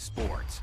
Sports.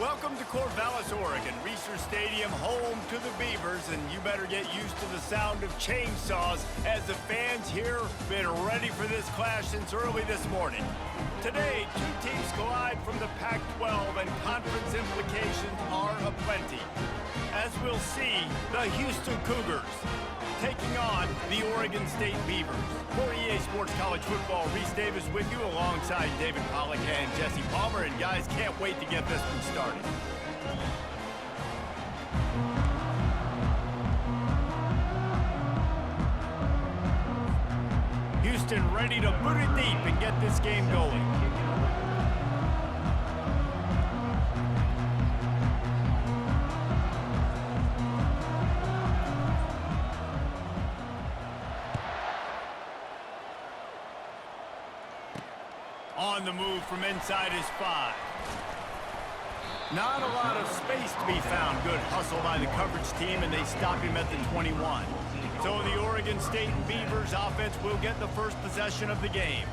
Welcome to Corvallis, Oregon, Reser Stadium, home to the Beavers, and you better get used to the sound of chainsaws as the fans here have been ready for this clash since early this morning. Today, two teams collide from the Pac-12 and conference implications are aplenty. As we'll see, the Houston Cougars taking on the Oregon State Beavers. For EA Sports College Football, Reese Davis with you alongside David Pollack and Jesse Palmer. And guys, can't wait to get this one started. Houston ready to boot it deep and get this game going. On the move from inside his 5. Not a lot of space to be found. Good hustle by the coverage team, and they stop him at the 21. So the Oregon State Beavers offense will get the first possession of the game.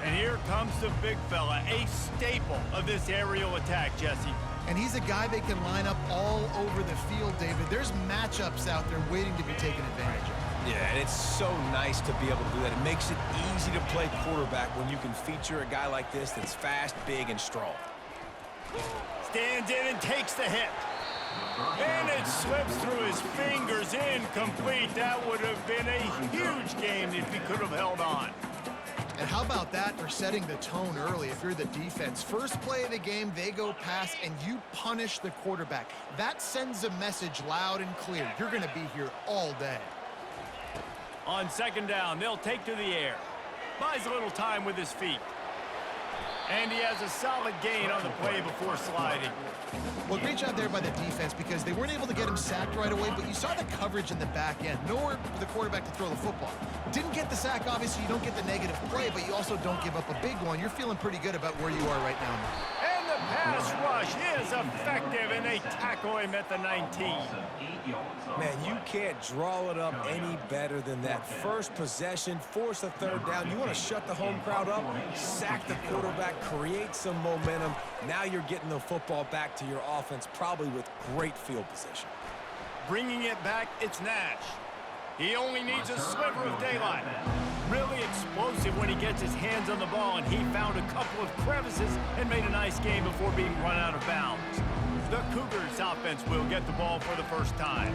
And here comes the big fella, a staple of this aerial attack, Jesse. And he's a guy they can line up all over the field, David. There's matchups out there waiting to be taken advantage of. Yeah, and it's so nice to be able to do that. It makes it easy to play quarterback when you can feature a guy like this that's fast, big, and strong. Stands in and takes the hit. And it slips through his fingers, incomplete. That would have been a huge game if he could have held on. And how about that for setting the tone early if you're the defense? First play of the game, they go pass, and you punish the quarterback. That sends a message loud and clear. You're going to be here all day. On second down, they'll take to the air. Buys a little time with his feet. And he has a solid gain on the play before sliding. Well, great job there by the defense because they weren't able to get him sacked right away, but you saw the coverage in the back end. Nowhere for the quarterback to throw the football. Didn't get the sack, obviously. You don't get the negative play, but you also don't give up a big one. You're feeling pretty good about where you are right now. And the pass rush is effective, and they tackle him at the 19. Man, you can't draw it up any better than that. First possession, force a third down. You want to shut the home crowd up, sack the quarterback, create some momentum. Now you're getting the football back to your offense, probably with great field position. Bringing it back, it's Nash. He only needs a sliver of daylight. Really explosive when he gets his hands on the ball, and he found a couple of crevices and made a nice game before being run out of bounds. The Cougars offense will get the ball for the first time.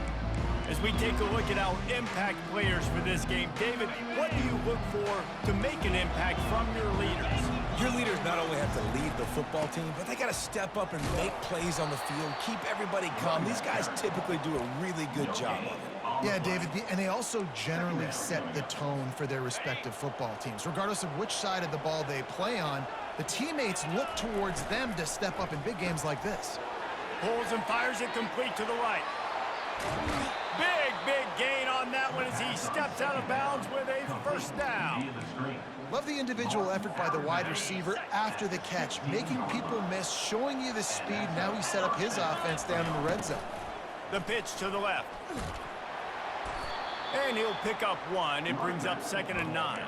As we take a look at our impact players for this game, David, what do you look for to make an impact from your leaders? Your leaders not only have to lead the football team, but they got to step up and make plays on the field, keep everybody calm. These guys typically do a really good job of it. Yeah, David, and they also generally set the tone for their respective football teams. Regardless of which side of the ball they play on, the teammates look towards them to step up in big games like this. Pulls and fires it complete to the right. Big gain on that one as he steps out of bounds with a first down. Love the individual effort by the wide receiver after the catch, making people miss, showing you the speed. Now he set up his offense down in the red zone. The pitch to the left. And he'll pick up one. It brings up 2nd and 9.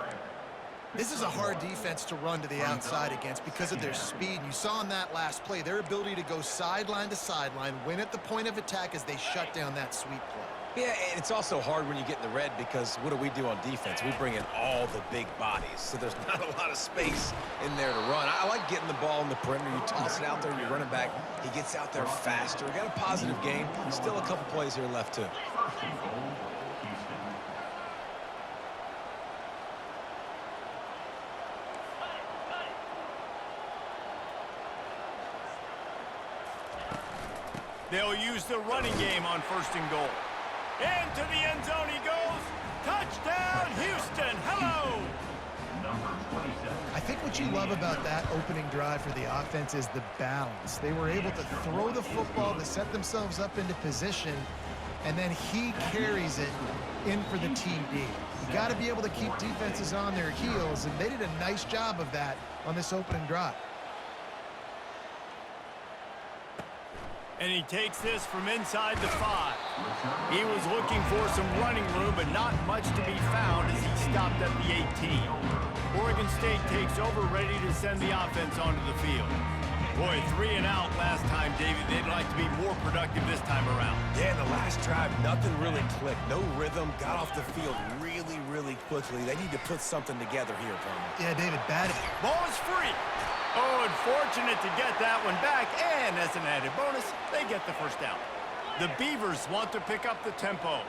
This is a hard defense to run to the outside against because of their speed. You saw in that last play their ability to go sideline to sideline, win at the point of attack as they shut down that sweep play. Yeah, and it's also hard when you get in the red because what do we do on defense? We bring in all the big bodies, so there's not a lot of space in there to run. I like getting the ball in the perimeter. You toss it out there, you run it back. He gets out there faster. We got a positive game. Still a couple plays here left, too. They'll use the running game on 1st and goal. Into the end zone he goes. Touchdown, Houston. Hello. I think what you love about that opening drive for the offense is the balance. They were able to throw the football to set themselves up into position, and then he carries it in for the TD. You got to be able to keep defenses on their heels, and they did a nice job of that on this opening drive. And he takes this from inside the 5. He was looking for some running room, but not much to be found as he stopped at the 18. Oregon State takes over, ready to send the offense onto the field. Boy, 3 and out last time, David. They'd like to be more productive this time around. Yeah, in the last drive, nothing really clicked. No rhythm. Got off the field really quickly. They need to put something together here, Palmer. Yeah, David, bad. Ball is free. Oh, unfortunate to get that one back, and as an added bonus, they get the first down. The Beavers want to pick up the tempo.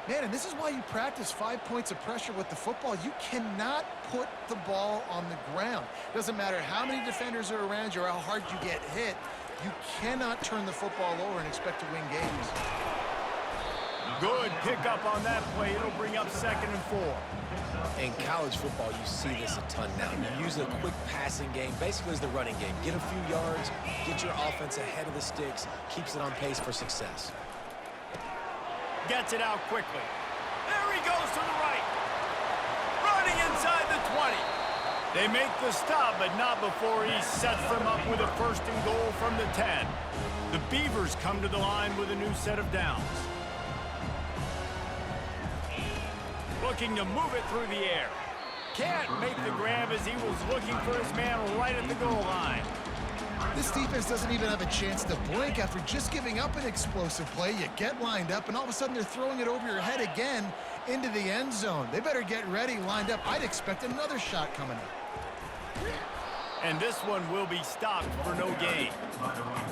Man, and this is why you practice 5 points of pressure with the football. You cannot put the ball on the ground. Doesn't matter how many defenders are around you or how hard you get hit, you cannot turn the football over and expect to win games. Good pickup on that play. It'll bring up 2nd and 4. In college football, you see this a ton now. You use a quick passing game, basically as the running game. Get a few yards, get your offense ahead of the sticks, keeps it on pace for success. Gets it out quickly. There he goes to the right. Running inside the 20. They make the stop, but not before he sets them up with a 1st and goal from the 10. The Beavers come to the line with a new set of downs. Looking to move it through the air. Can't make the grab as he was looking for his man right at the goal line. This defense doesn't even have a chance to blink after just giving up an explosive play. You get lined up, and all of a sudden they're throwing it over your head again into the end zone. They better get ready, lined up. I'd expect another shot coming up. And this one will be stopped for no gain.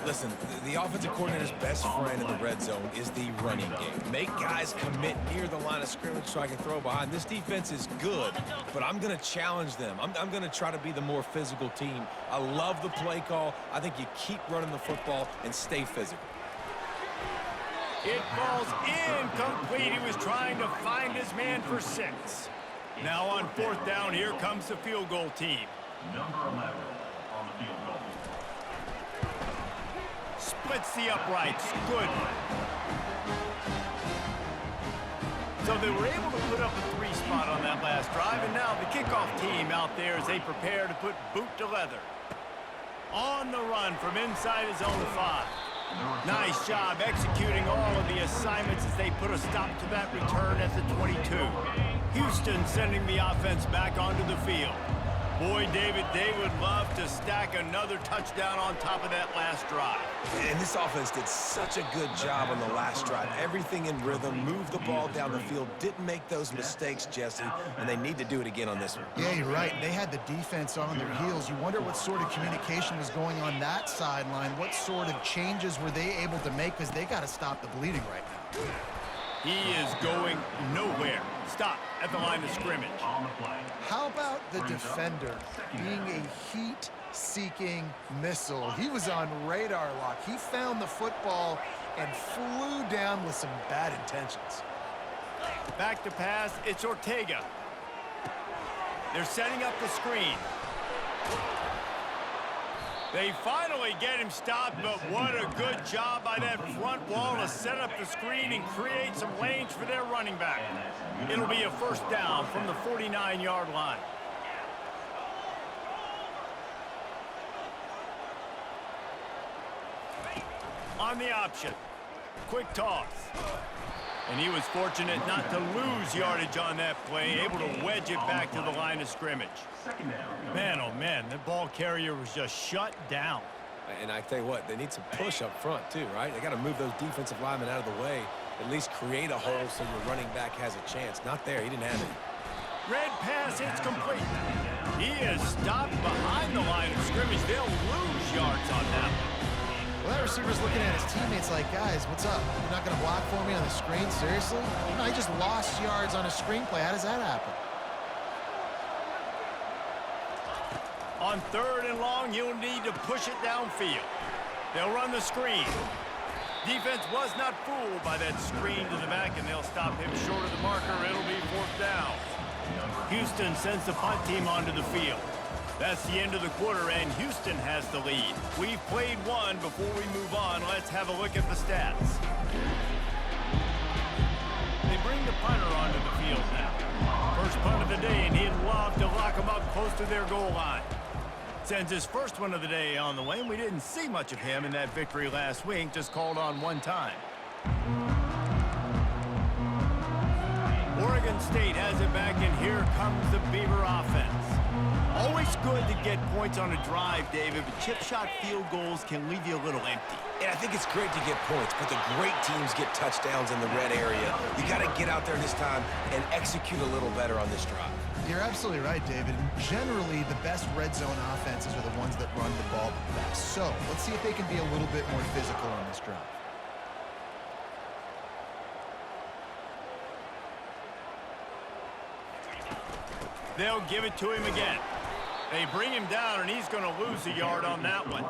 Listen, the offensive coordinator's best friend in the red zone is the running game. Make guys commit near the line of scrimmage so I can throw behind. This defense is good, but I'm going to challenge them. I'm going to try to be the more physical team. I love the play call. I think you keep running the football and stay physical. It falls incomplete. He was trying to find his man for 6. Now on 4th down, here comes the field goal team. Number 11 on the field goal. Splits the uprights. Good. So they were able to put up a 3 spot on that last drive, and now the kickoff team out there as they prepare to put boot to leather. On the run from inside his own 5. Nice job executing all of the assignments as they put a stop to that return at the 22. Houston sending the offense back onto the field. Boy, David, they would love to stack another touchdown on top of that last drive. And this offense did such a good job on the last drive. Everything in rhythm, moved the ball down the field, didn't make those mistakes, Jesse, and they need to do it again on this one. Yeah, you're right. They had the defense on their heels. You wonder what sort of communication was going on that sideline. What sort of changes were they able to make, because they got to stop the bleeding right now. He is going nowhere. Stop at the line of scrimmage. How about the defender being a heat-seeking missile? He was on radar lock. He found the football and flew down with some bad intentions. Back to pass, it's Ortega. They're setting up the screen. They finally get him stopped, but what a good job by that front wall to set up the screen and create some lanes for their running back. It'll be a first down from the 49-yard line. On the option. Quick toss. And he was fortunate not to lose yardage on that play, able to wedge it back to the line of scrimmage. Man, oh man, the ball carrier was just shut down. And I tell you what, they need some push up front too, right? They got to move those defensive linemen out of the way, at least create a hole so your running back has a chance. Not there, he didn't have it. Red pass, it's complete. He is stopped behind the line of scrimmage. They'll lose yards on that one. Well, that receiver's looking at his teammates like, guys, what's up? You're not going to block for me on the screen? Seriously? No, he just lost yards on a screenplay. How does that happen? On 3rd and long, you'll need to push it downfield. They'll run the screen. Defense was not fooled by that screen to the back, and they'll stop him short of the marker. It'll be 4th down. Houston sends the punt team onto the field. That's the end of the quarter, and Houston has the lead. We've played one. Before we move on, let's have a look at the stats. They bring the punter onto the field now. First punt of the day, and he'd love to lock them up close to their goal line. Sends his first one of the day on the way, and we didn't see much of him in that victory last week, just called on one time. Oregon State has it back, and here comes the Beaver offense. Always good to get points on a drive, David, but chip shot field goals can leave you a little empty. Yeah, I think it's great to get points, but the great teams get touchdowns in the red area. You got to get out there this time and execute a little better on this drive. You're absolutely right, David. Generally, the best red zone offenses are the ones that run the ball the best. So, let's see if they can be a little bit more physical on this drive. They'll give it to him again. They bring him down, and he's going to lose a yard on that one.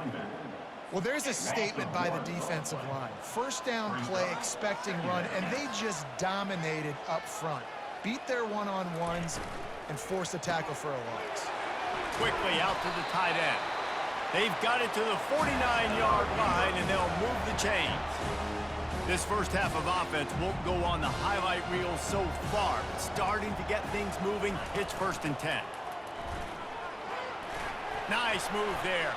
Well, there's a statement by the defensive line. First down play, expecting run, and they just dominated up front. Beat their one-on-ones and forced a tackle for a loss. Quickly out to the tight end. They've got it to the 49-yard line, and they'll move the chains. This first half of offense won't go on the highlight reel so far, but starting to get things moving. It's 1st and 10. Nice move there.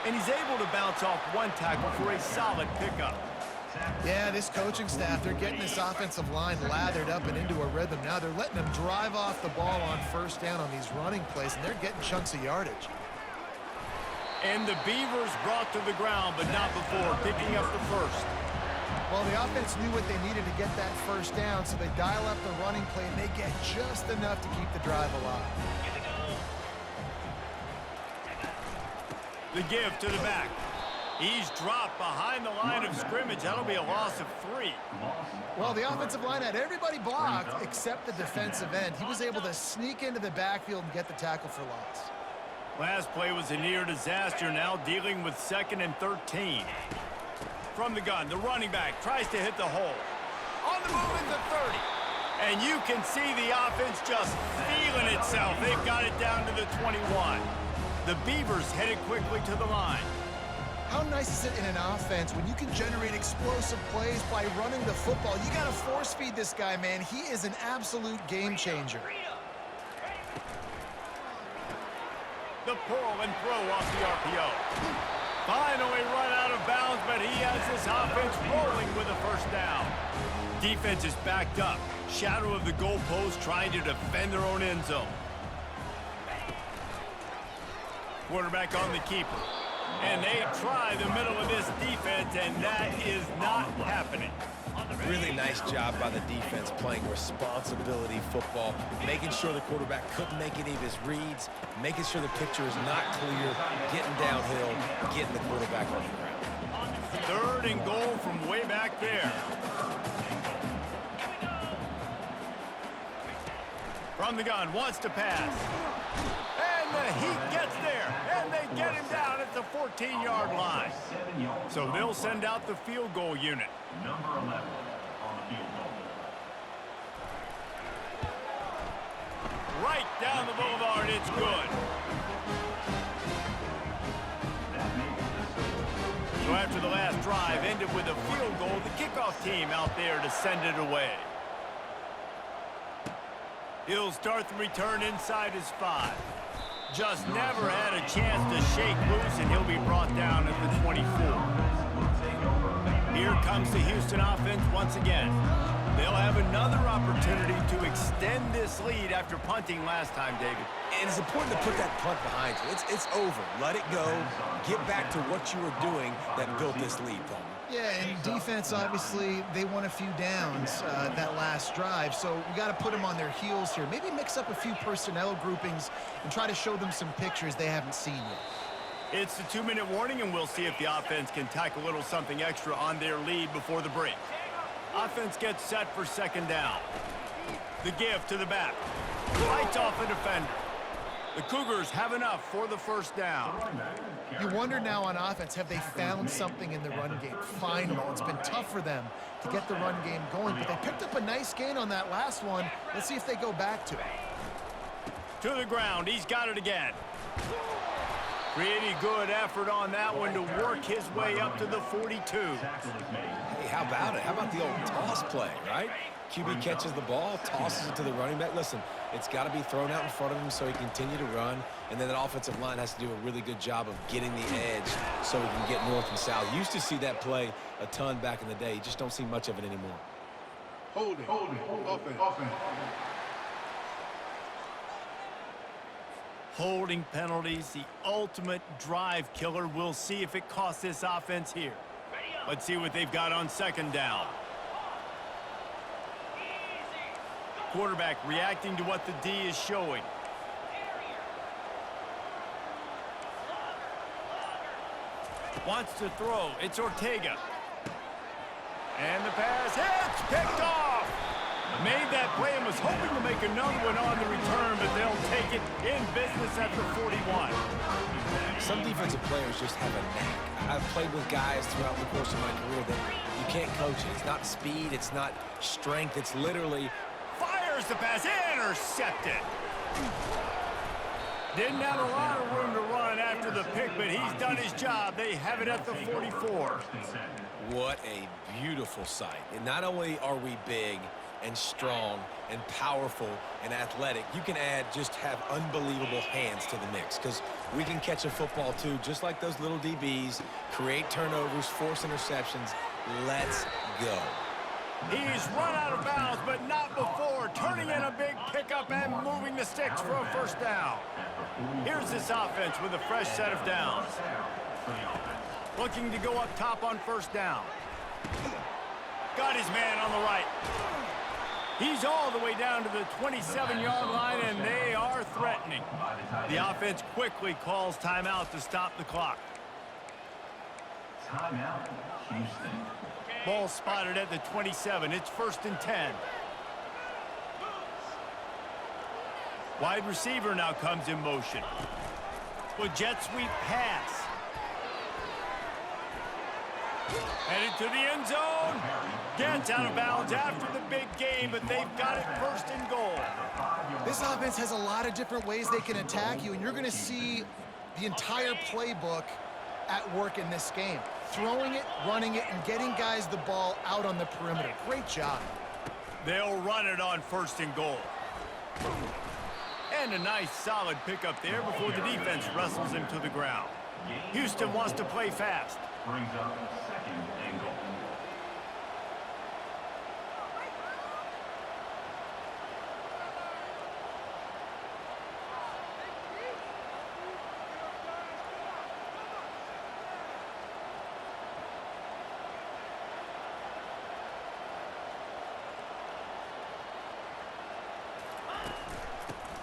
And he's able to bounce off one tackle for a solid pickup. Yeah, this coaching staff, they're getting this offensive line lathered up and into a rhythm now. They're letting them drive off the ball on first down on these running plays, and they're getting chunks of yardage. And the Beavers brought to the ground, but not before picking up the first. Well, the offense knew what they needed to get that first down, so they dial up the running play, and they get just enough to keep the drive alive. The give to the back. He's dropped behind the line of scrimmage. That'll be a loss of 3. Well, the offensive line had everybody blocked except the defensive end. He was able to sneak into the backfield and get the tackle for loss. Last play was a near disaster, now dealing with 2nd and 13. From the gun, the running back tries to hit the hole. On the move at the 30. And you can see the offense just feeling itself. They've got it down to the 21. The Beavers headed quickly to the line. How nice is it in an offense when you can generate explosive plays by running the football? You got to force feed this guy, man. He is an absolute game changer. The pull and throw off the RPO. Finally run out of bounds, but he has this offense rolling with a first down. Defense is backed up. Shadow of the goalpost trying to defend their own end zone. Quarterback on the keeper. And they try the middle of this defense, and that is not happening. Really nice job by the defense playing responsibility football, making sure the quarterback couldn't make any of his reads, making sure the picture is not clear, getting downhill, getting the quarterback on the ground. 3rd and goal from way back there. From the gun, wants to pass. And the Heat gets there, and they get him down at the 14-yard line. So they'll send out the field goal unit. Number 11 on the field goal. Right down the boulevard, it's good. So after the last drive ended with a field goal, the kickoff team out there to send it away. He'll start the return inside his 5. Just never had a chance to shake loose, and he'll be brought down at the 24. Here comes the Houston offense once again. They'll have another opportunity to extend this lead after punting last time, David. And it's important to put that punt behind you. It's over. Let it go. Get back to what you were doing that built this lead, Palmer. Yeah, and defense, obviously, they won a few downs that last drive, so we got to put them on their heels here. Maybe mix up a few personnel groupings and try to show them some pictures they haven't seen yet. It's the 2-minute warning, and we'll see if the offense can tack a little something extra on their lead before the break. Offense gets set for 2nd down. The give to the back. Fights off a defender. The Cougars have enough for the 1st down. You wonder now on offense, have they found something in the run game? Finally, it's been tough for them to get the run game going, but they picked up a nice gain on that last one. Let's see if they go back to it. To the ground, he's got it again. Pretty good effort on that one to work his way up to the 42. Hey, how about it? How about the old toss play, right? QB catches the ball, tosses it to the running back. Listen, it's got to be thrown out in front of him so he can continue to run, and then that offensive line has to do a really good job of getting the edge so he can get north and south. Used to see that play a ton back in the day. You just don't see much of it anymore. Holding. Offense. Holding penalties, the ultimate drive killer. We'll see if it costs this offense here. Let's see what they've got on 2nd down. Quarterback reacting to what the D is showing. Wants to throw. It's Ortega. And the pass hits. Picked off. Made that play and was hoping to make another one on the return, but they'll take it in business at the 41. Some defensive players just have a knack. I've played with guys throughout the course of my career that you can't coach it. It's not speed. It's not strength. It's literally... Fires the pass, intercepted. Didn't have a lot of room to run after the pick, but he's done his job. They have it at the 44. What a beautiful sight. And not only are we big and strong and powerful and athletic, you can have unbelievable hands to the mix, because we can catch a football too, just like those little DBs, create turnovers, force interceptions. Let's go. He's run out of bounds, but not before. Turning in a big pickup and moving the sticks for a 1st down. Here's this offense with a fresh set of downs. Looking to go up top on 1st down. Got his man on the right. He's all the way down to the 27-yard line, and they are threatening. The offense quickly calls timeout to stop the clock. Timeout, Houston. Ball spotted at the 27. It's 1st and 10. Wide receiver now comes in motion. With jet sweep pass. Headed to the end zone. Gets out of bounds after the big game, but they've got it 1st and goal. This offense has a lot of different ways they can attack you, and you're going to see the entire playbook at work in this game. Throwing it, running it, and getting guys the ball out on the perimeter. Great job. They'll run it on 1st and goal. And a nice solid pickup there before the defense wrestles him to the ground. Houston wants to play fast. Brings up second and goal.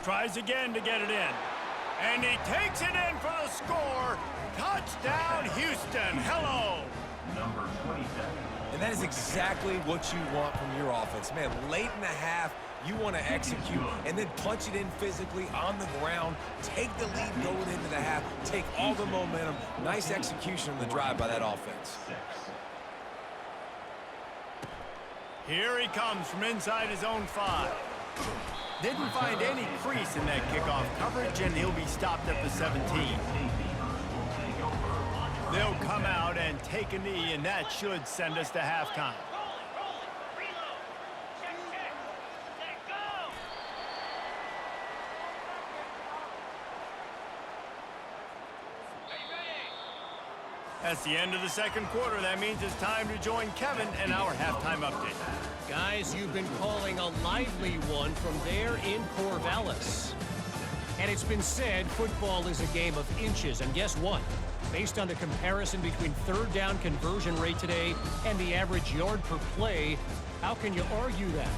Tries again to get it in. And he takes it in for the score. Touchdown, Houston. Hello. Number 27. And that is exactly what you want from your offense. Man, late in the half, you want to execute and then punch it in physically on the ground, take the lead going into the half, take all the momentum. Nice execution on the drive by that offense. Here he comes from inside his own 5. Didn't find any crease in that kickoff coverage, and he'll be stopped at the 17. They'll come out and take a knee, and that should send us to halftime. That's the end of the second quarter. That means it's time to join Kevin and our halftime update. Guys, you've been calling a lively one from there in Corvallis. And it's been said football is a game of inches. And guess what? Based on the comparison between third down conversion rate today and the average yard per play, how can you argue that?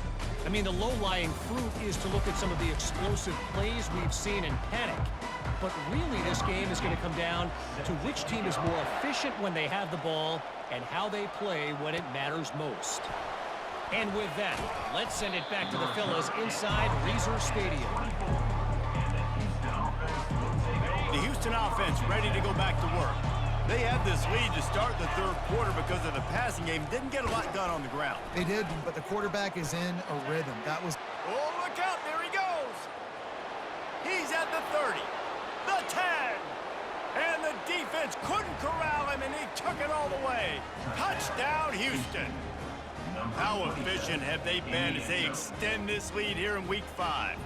I mean, the low-lying fruit is to look at some of the explosive plays we've seen and panic. But really, this game is going to come down to which team is more efficient when they have the ball and how they play when it matters most. And with that, let's send it back to the fellas inside Reser Stadium. The Houston offense ready to go back to work. They had this lead to start the third quarter because of the passing game. Didn't get a lot done on the ground. They did, but the quarterback is in a rhythm. That was... Oh, look out. There he goes. He's at the 30, the 10. And the defense couldn't corral him, and he took it all the way. Touchdown, Houston. How efficient have they been as they extend this lead here in Week 5?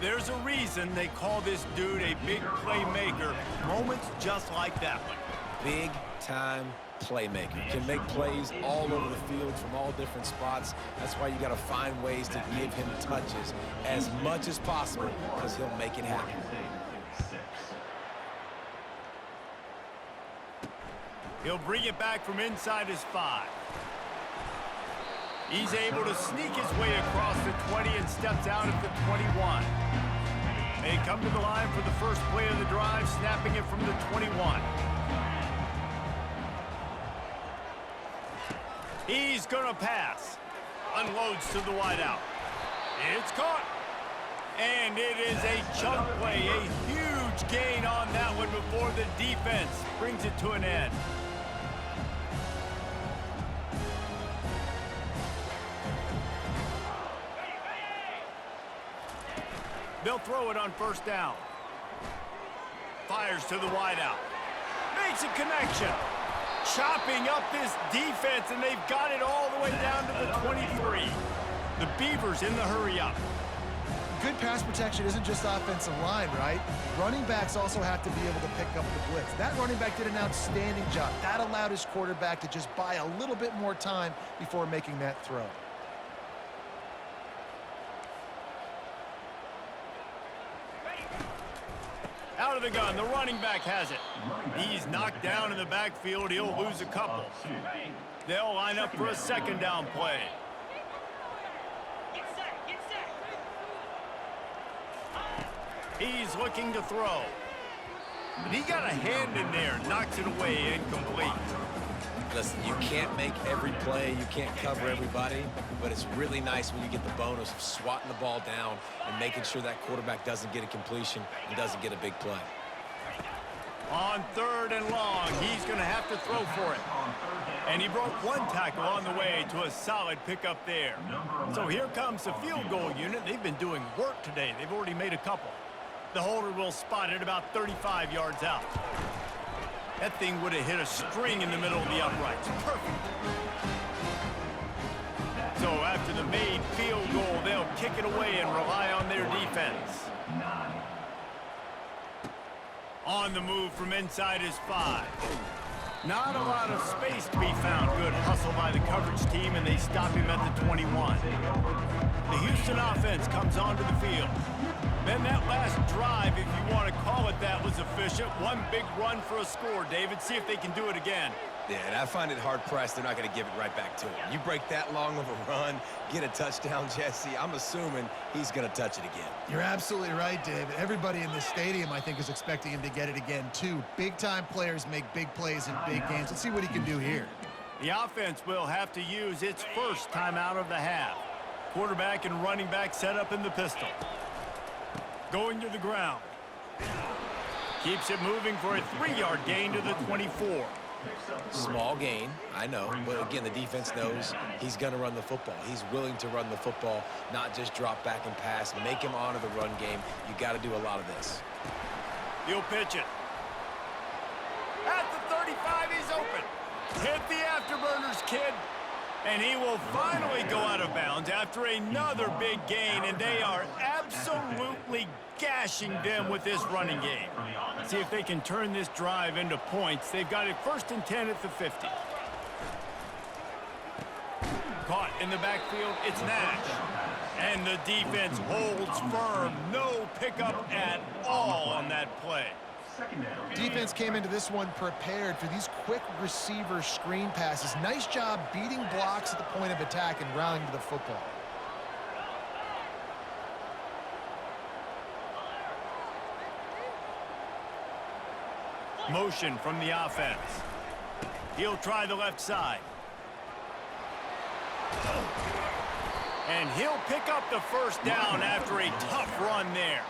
There's a reason they call this dude a big playmaker. Moments just like that one. Big-time playmaker. Can make plays all over the field from all different spots. That's why you got to find ways to give him touches as much as possible because he'll make it happen. He'll bring it back from inside his 5. He's able to sneak his way across the 20 and steps out at the 21. They come to the line for the first play of the drive, snapping it from the 21. He's gonna pass. Unloads to the wideout. It's caught. And it is a chunk play, a huge gain on that one before the defense brings it to an end. They'll throw it on first down. Fires to the wideout. Makes a connection. Chopping up this defense, and they've got it all the way down to the 23. The Beavers in the hurry up. Good pass protection isn't just offensive line, right? Running backs also have to be able to pick up the blitz. That running back did an outstanding job. That allowed his quarterback to just buy a little bit more time before making that throw. Out of the gun, the running back has it. He's knocked down in the backfield. He'll lose a couple. They'll line up for a second down play. He's looking to throw. But he got a hand in there, knocks it away, incomplete. Listen, you can't make every play, you can't cover everybody, but it's really nice when you get the bonus of swatting the ball down and making sure that quarterback doesn't get a completion and doesn't get a big play. On third and long, he's going to have to throw for it. And he broke one tackle on the way to a solid pickup there. So here comes the field goal unit. They've been doing work today. They've already made a couple. The holder will spot it about 35 yards out. That thing would have hit a string in the middle of the uprights. Perfect. So after the made field goal, they'll kick it away and rely on their defense. On the move from inside his 5. Not a lot of space to be found. Good hustle by the coverage team, and they stop him at the 21. The Houston offense comes onto the field. Then that last drive, if you want to call it that, was efficient. One big run for a score, David. See if they can do it again. Yeah, and I find it hard-pressed they're not going to give it right back to him. You break that long of a run, get a touchdown, Jesse, I'm assuming he's going to touch it again. You're absolutely right, David. Everybody in the stadium, I think, is expecting him to get it again, too. Big-time players make big plays in big games. Let's see what he can do here. The offense will have to use its first timeout of the half. Quarterback and running back set up in the pistol. Going to the ground. Keeps it moving for a 3-yard gain to the 24. Small gain, I know, but again, the defense knows he's going to run the football. He's willing to run the football, not just drop back and pass, make him honor the run game. You got to do a lot of this. He'll pitch it. At the 35, he's open. Hit the afterburners, kid. And he will finally go out of bounds after another big gain, and they are absolutely gashing them with this running game. See if they can turn this drive into points. They've got it 1st and 10 at the 50. Caught in the backfield, it's Nash. And the defense holds firm. No pickup at all on that play. Defense came into this one prepared for these quick receiver screen passes. Nice job beating blocks at the point of attack and rallying to the football. Motion from the offense. He'll try the left side. And he'll pick up the first down after a tough run there.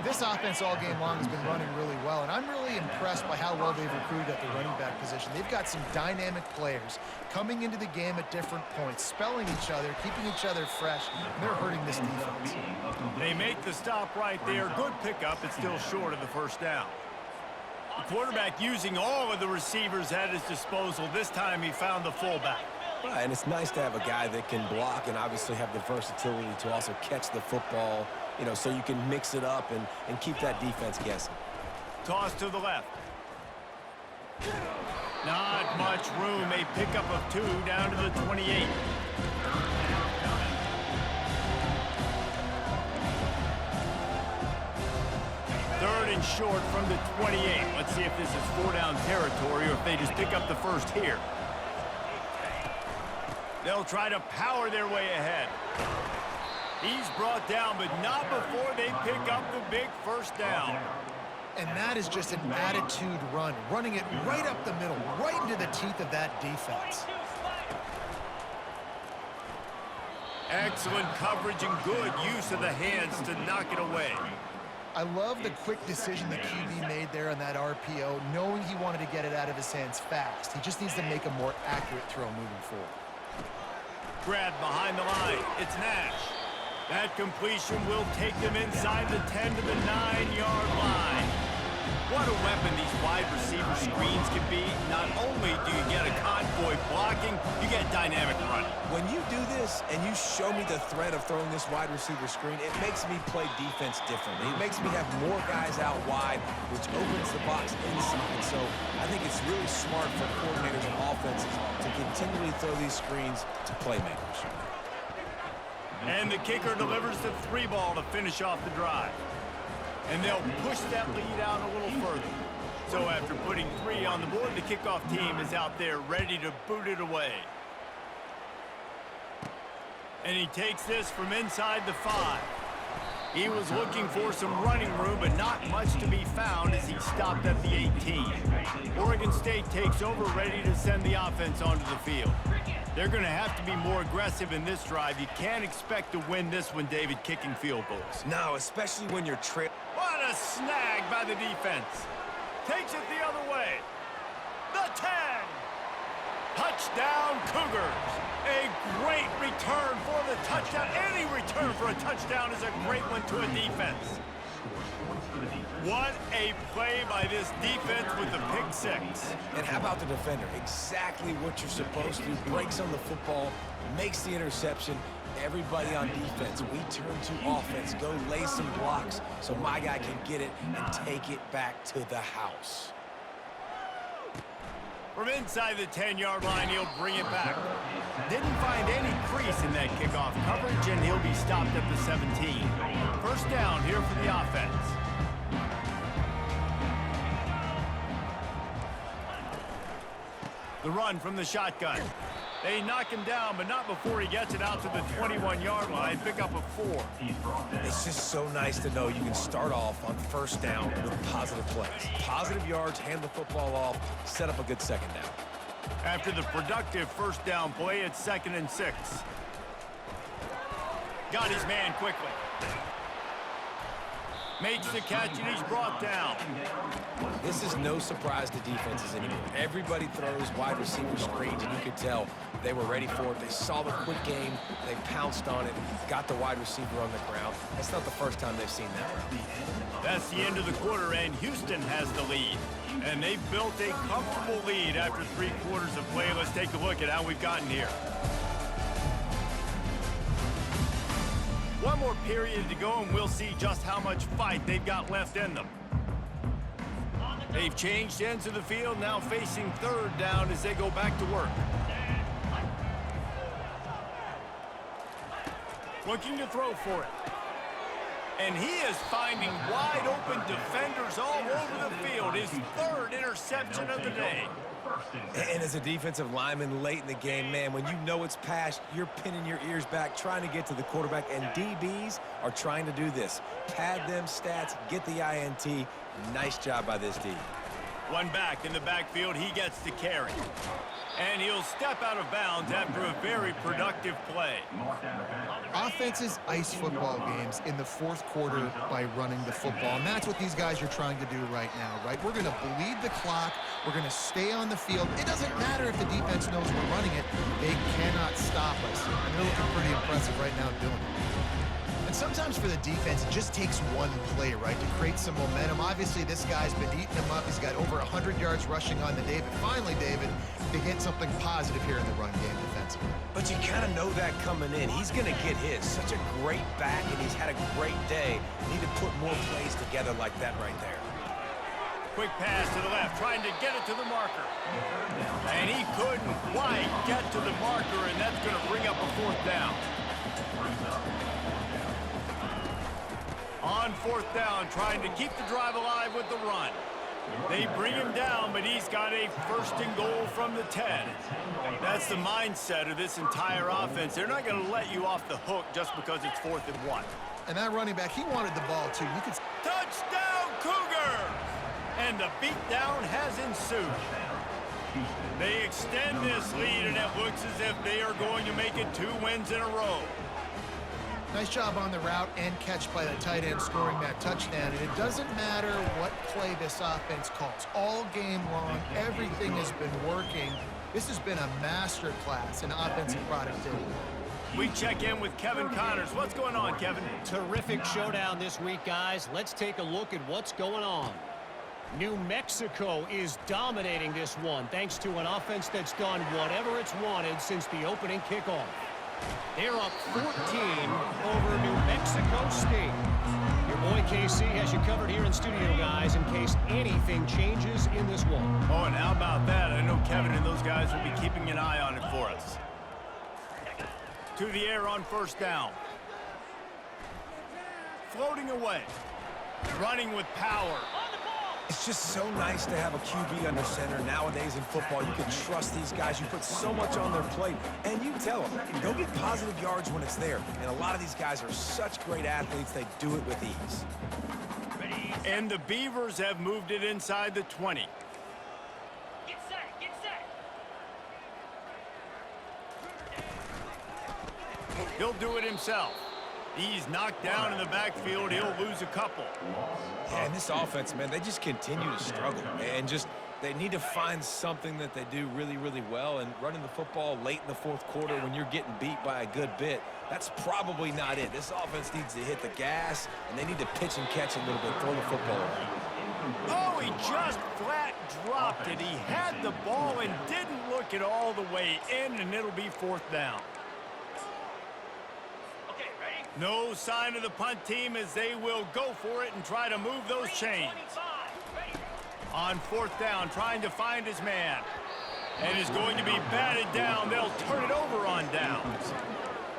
This offense all game long has been running really well, and I'm really impressed by how well they've recruited at the running back position. They've got some dynamic players coming into the game at different points, spelling each other, keeping each other fresh, and they're hurting this defense. They make the stop right there. Good pickup. It's still short of the first down. The quarterback using all of the receivers at his disposal. This time he found the fullback. Right, and it's nice to have a guy that can block and obviously have the versatility to also catch the football, you know, so you can mix it up and keep that defense guessing. Toss to the left. Not much room. A pickup of 2 down to the 28. Third and short from the 28. Let's see if this is 4-down territory or if they just pick up the first here. They'll try to power their way ahead. He's brought down, but not before they pick up the big first down. And that is just an attitude run, running it right up the middle, right into the teeth of that defense. Excellent coverage and good use of the hands to knock it away. I love the quick decision the QB made there on that RPO, knowing he wanted to get it out of his hands fast. He just needs to make a more accurate throw moving forward. Grab behind the line. It's Nash. That completion will take them inside the 10 to the 9-yard line. What a weapon these wide receiver screens can be. Not only do you get a convoy blocking, you get dynamic running. When you do this and you show me the threat of throwing this wide receiver screen, it makes me play defense differently. It makes me have more guys out wide, which opens the box inside. So I think it's really smart for coordinators and offenses to continually throw these screens to playmakers. And the kicker delivers the 3-ball to finish off the drive. And they'll push that lead out a little further. So after putting 3 on the board, the kickoff team is out there ready to boot it away. And he takes this from inside the 5. He was looking for some running room, but not much to be found as he stopped at the 18. Oregon State takes over, ready to send the offense onto the field. They're going to have to be more aggressive in this drive. You can't expect to win this one, David, kicking field goals. No, especially when you're trailing. What a snag by the defense. Takes it the other way. The 10. Touchdown, Cougars. A great return for the touchdown. Any return for a touchdown is a great one to a defense. scores points for the defense. What a play by this defense with the pick six. And how about the defender? Exactly what you're supposed to do. Breaks on the football, makes the interception. Everybody on defense, we turn to offense. Go lay some blocks so my guy can get it and take it back to the house. From inside the 10-yard line, he'll bring it back. Didn't find any crease in that kickoff coverage, and he'll be stopped at the 17. First down here for the offense. The run from the shotgun. They knock him down, but not before he gets it out to the 21-yard line. Pick up a 4. It's just so nice to know you can start off on first down with positive plays. Positive yards, hand the football off, set up a good second down. After the productive first down play, it's 2nd and 6. Got his man quickly. Makes the catch, and he's brought down. This is no surprise to defenses anymore. Everybody throws wide receiver screens, and you could tell they were ready for it. They saw the quick game. They pounced on it, got the wide receiver on the ground. That's not the first time they've seen that route. That's the end of the quarter, and Houston has the lead. And they've built a comfortable lead after 3 quarters of play. Let's take a look at how we've gotten here. One more period to go, and we'll see just how much fight they've got left in them. They've changed ends of the field, now facing 3rd down as they go back to work. Looking to throw for it. And he is finding wide open defenders all over the field. His 3rd interception of the day. And as a defensive lineman late in the game, man, when you know it's passed, you're pinning your ears back, trying to get to the quarterback, and DBs are trying to do this. Pad them stats, get the INT. Nice job by this D. One back in the backfield, he gets the carry. And he'll step out of bounds after a very productive play. Offenses ice football games in the 4th quarter by running the football, and that's what these guys are trying to do right now, right? We're going to bleed the clock. We're going to stay on the field. It doesn't matter if the defense knows we're running it. They cannot stop us, and they're looking pretty impressive right now doing it. And sometimes for the defense, it just takes one play, right, to create some momentum. Obviously, this guy's been eating him up. He's got over 100 yards rushing on the day. But finally, David, they get something positive here in the run game defensively. But you kind of know that coming in. He's going to get his. Such a great back, and he's had a great day. Need to put more plays together like that right there. Quick pass to the left, trying to get it to the marker. And he couldn't quite get to the marker, and that's going to bring up a 4th down. On 4th down, trying to keep the drive alive with the run. They bring him down, but he's got a 1st and goal from the 10. That's the mindset of this entire offense. They're not going to let you off the hook just because it's 4th and 1. And that running back, he wanted the ball, too. You could... Touchdown, Cougars! And the beatdown has ensued. They extend this lead, and it looks as if they are going to make it 2 wins in a row. Nice job on the route and catch by the tight end scoring that touchdown. And it doesn't matter what play this offense calls. All game long, everything has been working. This has been a master class in offensive productivity. We check in with Kevin Connors. What's going on, Kevin? Terrific showdown this week, guys. Let's take a look at what's going on. New Mexico is dominating this one thanks to an offense that's done whatever it's wanted since the opening kickoff. They're up 14 over New Mexico State. Your boy KC has you covered here in studio, guys, in case anything changes in this one. Oh, and how about that? I know Kevin and those guys will be keeping an eye on it for us. To the air on 1st down. Floating away. Running with power. It's just so nice to have a QB under center. Nowadays in football, you can trust these guys. You put so much on their plate, and you tell them, go get positive yards when it's there. And a lot of these guys are such great athletes, they do it with ease. And the Beavers have moved it inside the 20. Get set, get set. He'll do it himself. He's knocked down in the backfield. He'll lose a couple. Yeah, and this offense, man, they just continue to struggle. And just They need to find something that they do really, really well, and running the football late in the fourth quarter when you're getting beat by a good bit, that's probably not it. This offense needs to hit the gas, and they need to pitch and catch a little bit, throw the football around. Oh, he just flat dropped it. He had the ball and didn't look it all the way in, and it'll be fourth down. Okay, ready? No sign of the punt team as they will go for it and try to move those chains. 25. Ready? On fourth down, trying to find his man. And is going to be batted down. They'll turn it over on downs.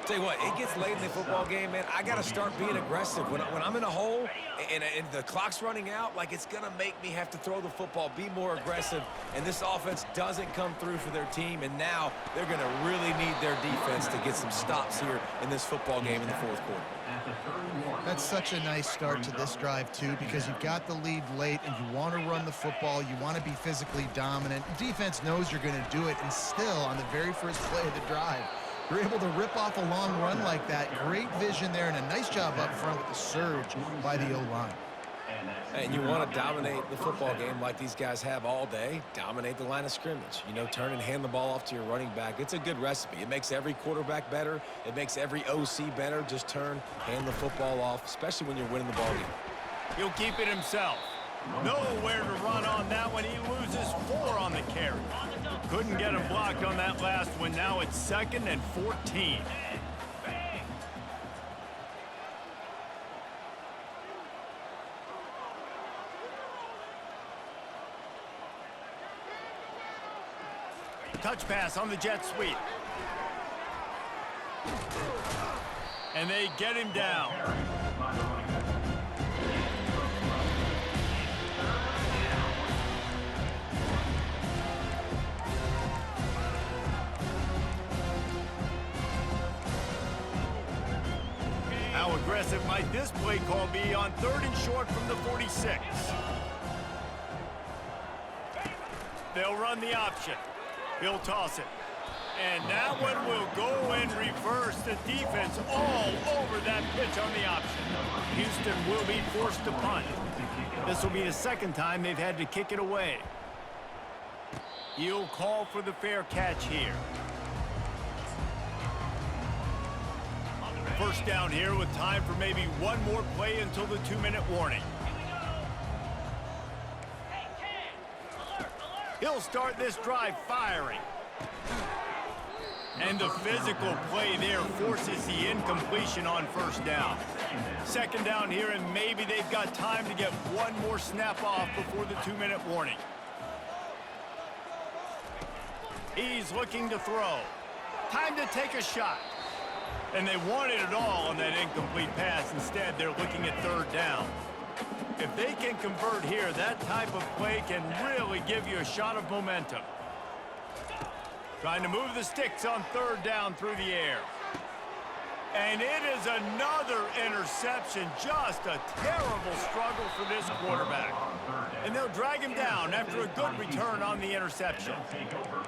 Tell you what, it gets late in the football game, man. I got to start being aggressive. When I'm in a hole and the clock's running out, like, it's going to make me have to throw the football, be more aggressive, and this offense doesn't come through for their team, and now they're going to really need their defense to get some stops here in this football game in the fourth quarter. That's such a nice start to this drive, too, because you've got the lead late and you want to run the football. You want to be physically dominant. Defense knows you're going to do it, and still, on the very first play of the drive, you're able to rip off a long run like that. Great vision there, and a nice job up front with the surge by the O-line. And you want to dominate the football game like these guys have all day. Dominate the line of scrimmage. You know, turn and hand the ball off to your running back. It's a good recipe. It makes every quarterback better. It makes every OC better. Just turn, hand the football off, especially when you're winning the ball game. He'll keep it himself. Nowhere to run on that one. He loses 4 on the carry. Couldn't get him blocked on that last one. Now it's 2nd and 14. Touch pass on the jet sweep. And they get him down. How aggressive might this play call be on 3rd and short from the 46? They'll run the option. He'll toss it. And that one will go in reverse. The defense all over that pitch on the option. Houston will be forced to punt. This will be the 2nd time they've had to kick it away. He'll call for the fair catch here. First down here with time for maybe one more play until the 2-minute warning. He'll start this drive firing. And the physical play there forces the incompletion on first down. 2nd down here, and maybe they've got time to get one more snap off before the 2-minute warning. He's looking to throw. Time to take a shot. And they wanted it all on that incomplete pass. Instead, they're looking at 3rd down. If they can convert here, that type of play can really give you a shot of momentum. Trying to move the sticks on 3rd down through the air. And it is another interception. Just a terrible struggle for this quarterback. And they'll drag him down after a good return on the interception.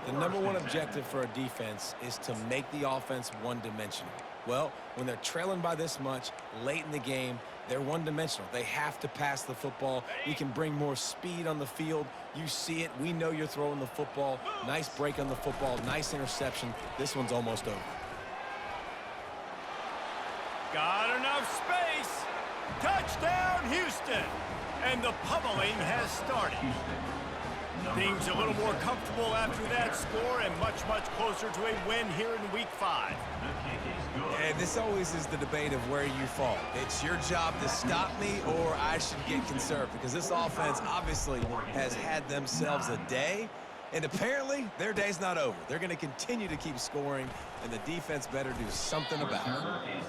The #1 objective for a defense is to make the offense one-dimensional. Well, when they're trailing by this much late in the game, they're one-dimensional. They have to pass the football. We can bring more speed on the field. You see it. We know you're throwing the football. Nice break on the football. Nice interception. This one's almost over. Got enough space. Touchdown, Houston. And the pummeling has started. Things a little more comfortable after that score and much, much closer to a win here in Week 5. And this always is the debate of where you fall. It's your job to stop me or I should get conserved, because this offense obviously has had themselves a day, and apparently their day's not over. They're going to continue to keep scoring, and the defense better do something about it.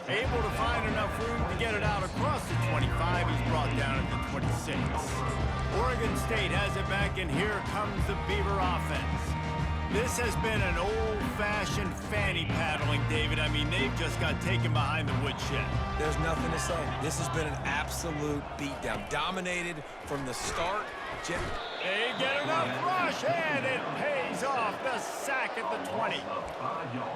Able to find enough room to get it out across the 25. He's brought down at the 26. Oregon State has it back, and here comes the Beaver offense. This has been an old-fashioned fanny paddling, David. I mean, they've just got taken behind the woodshed. There's nothing to say. This has been an absolute beatdown. Dominated from the start They get enough rush, and it pays off. The sack at the 20.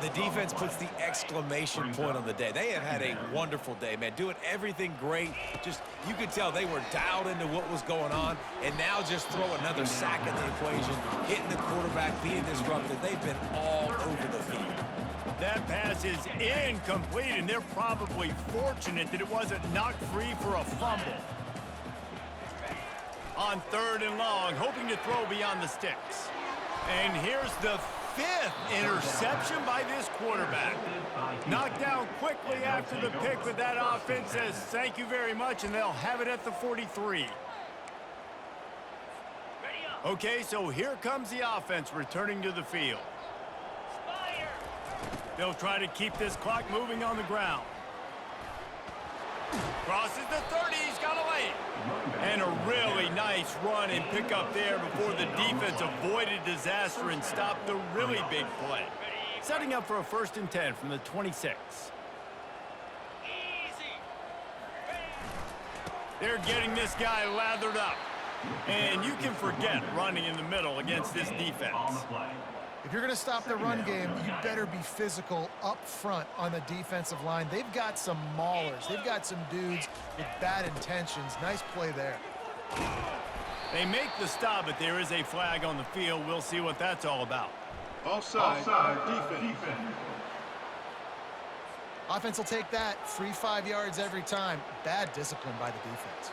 The defense puts the exclamation point on the day. They have had a wonderful day, man. Doing everything great. Just, you could tell they were dialed into what was going on, and now just throw another sack in the equation, hitting the quarterback, being disrupted. They've been all over the field. That pass is incomplete, and they're probably fortunate that it wasn't knocked free for a fumble. On 3rd and long, hoping to throw beyond the sticks. And here's the 5th interception by this quarterback. Knocked down quickly after the pick, but that offense says thank you very much, and they'll have it at the 43. Okay, so here comes the offense returning to the field. They'll try to keep this clock moving on the ground. Crosses the 30, he's got away. And a really nice run and pick up there before the defense avoided disaster and stopped the really big play. Setting up for a 1st and 10 from the 26. They're getting this guy lathered up. And you can forget running in the middle against this defense. If you're going to stop the run game, you better be physical up front on the defensive line. They've got some maulers. They've got some dudes with bad intentions. Nice play there. They make the stop, but there is a flag on the field. We'll see what that's all about. Offside. Defense. Offense will take that. Free 5 yards every time. Bad discipline by the defense.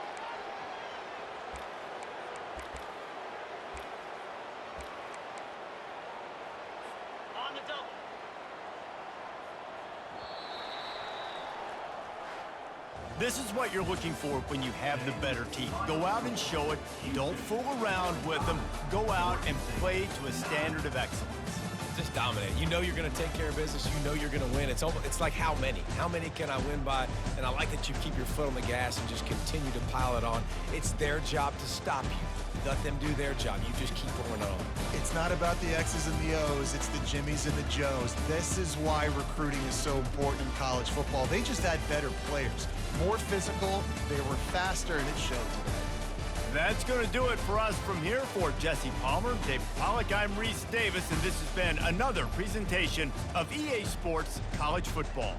This is what you're looking for when you have the better team. Go out and show it. Don't fool around with them. Go out and play to a standard of excellence. Just dominate. You know you're going to take care of business. You know you're going to win. It's like how many? How many can I win by? And I like that you keep your foot on the gas and just continue to pile it on. It's their job to stop you. Let them do their job. You just keep going on. It's not about the X's and the O's. It's the Jimmies and the Joes. This is why recruiting is so important in college football. They just had better players. More physical, they were faster, and it showed today. That's going to do it for us from here. For Jesse Palmer, Dave Pollack, I'm Reese Davis, and this has been another presentation of EA Sports College Football.